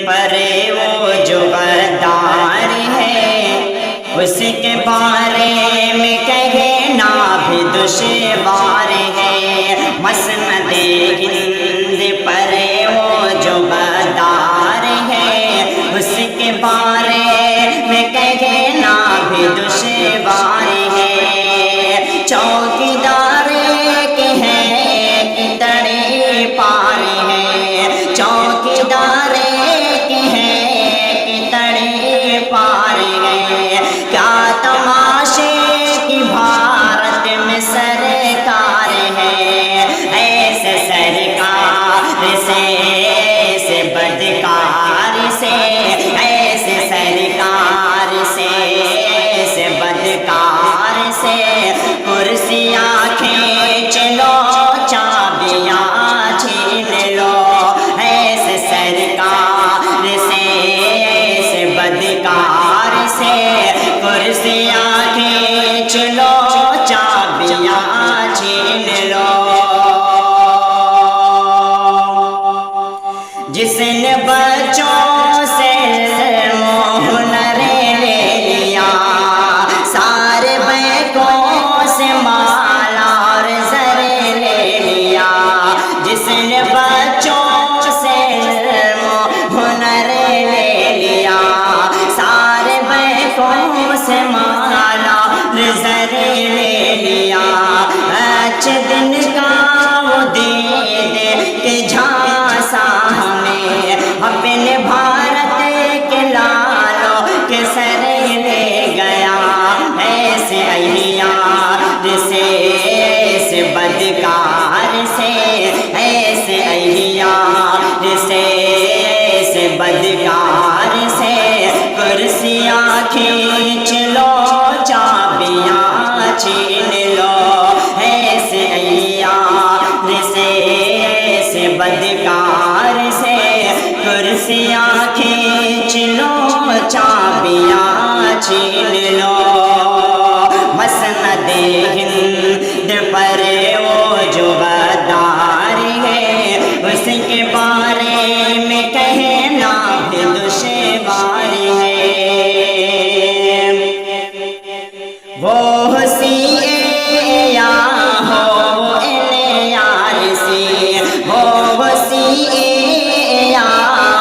پر وہ جو غدار ہے، اس کے بارے میں کہنا بھی دشوار ہے۔ مسند ہند پر وہ جو غدار ہے، اس کے بارے میں کہنا بھی دشوار ہے۔ چوکیدار کے ہیں کہ تڑے پار ہے، چوکیدار کے ہیں کہ تڑے پار ہے۔ کیا تماشے کی بھارت میں سرکار ہے، ایسے سرکار سے ایسے بدکار سے، ایسے سرکار سے ایسے بدکار سے، کرسیاں کھینچ لو چابیاں چھین لو، ایسے سرکار سے ایسے بدکار سے، کرسیاں کھینچ لو چابیاں چھین لو۔ جس نے بچوں سے ہنر لے لیا، سارے بینکوں سے مال اور زر لے لیا، جس نے بچوں سے ہنر لے لیا، سارے بینکوں سے مال اور زر لے لیا، اچھے دن کا وہ دے دے کہ جھانسا ہمیں، اپنے بھارت کے لالوں کے سر لے گیا، ایسے عیار سے ایسے بدکار سے، ایسے عیار سے ایسے بدکار سے، کرسیاں کھینچ لو چابیاں چھین لو، ایسے عیار سے ایسے بدکار سے، کرسیاں کھینچ لو چابیاں چھین لو۔ مسند ہند پر وہ جو غدار ہے، اس کے بارے میں کہنا بھی دشوار ہے۔ وہ سی یا ہو ان یار سی، وہ سی یا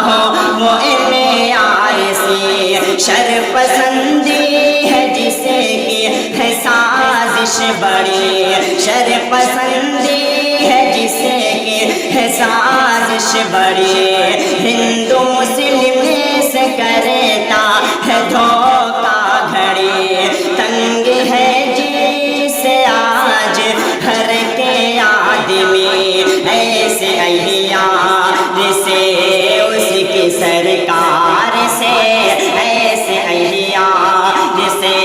ہو وہ ان یار سی، شر پسندی ہے جسے کی ہے سازش بڑی، شر پسندی ہے جسے کی ہے سازش بڑی، ہندو مسلم سے کرتا ہے دھوکہ گھڑی، تنگ ہے جس سے آج ہر کے آدمی، ایسے عیار سے اس کی سرکار سے، ایسے عیار سے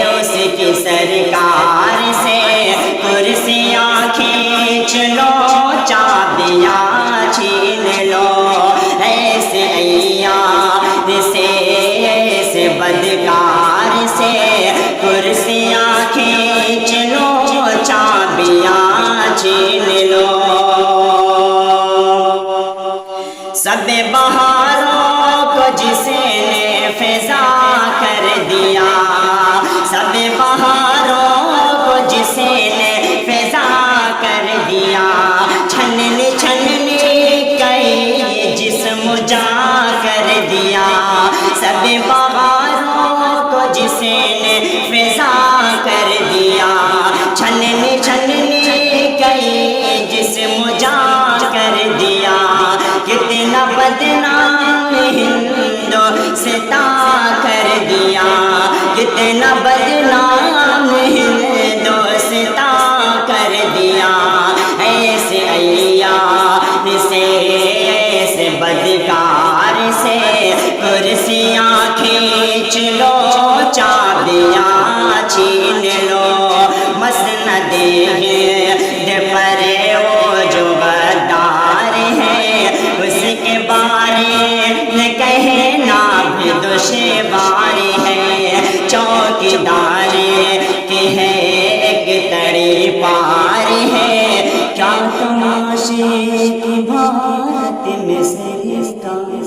اس کی سرکار سے، کرسیاں کھینچ لو چابیاں چھین لو، ایسے عیار سے ایسے بدکار سے، کرسیاں کھینچ لو چابیاں چھین لو۔ سب بہاروں کو جس نے فضا کر دیا، سب بہاروں کو جس نے فضا کر دیا، چھننے چھننے کئی جسم جا کر دیا، سب بہاروں کو جس نے فضا کر دیا، چھننے چھننے کئی جسم جا کر دیا، کتنا بدنام ہندوستاں کر دیا، کتنا بدنام ہندوستاں کر دیا، ایسے عیار سے ایسے بدکار سے، کرسیاں کھینچ لو چابیاں چھین لو۔ مسند ہند پر وہ جو غدار ہے، اس کے بارے میں کہنا بھی دشوار ہے، چوکیدار کے ہے ایک تڑی پار ہے، کیا تماشے کی بھارت میں سرکار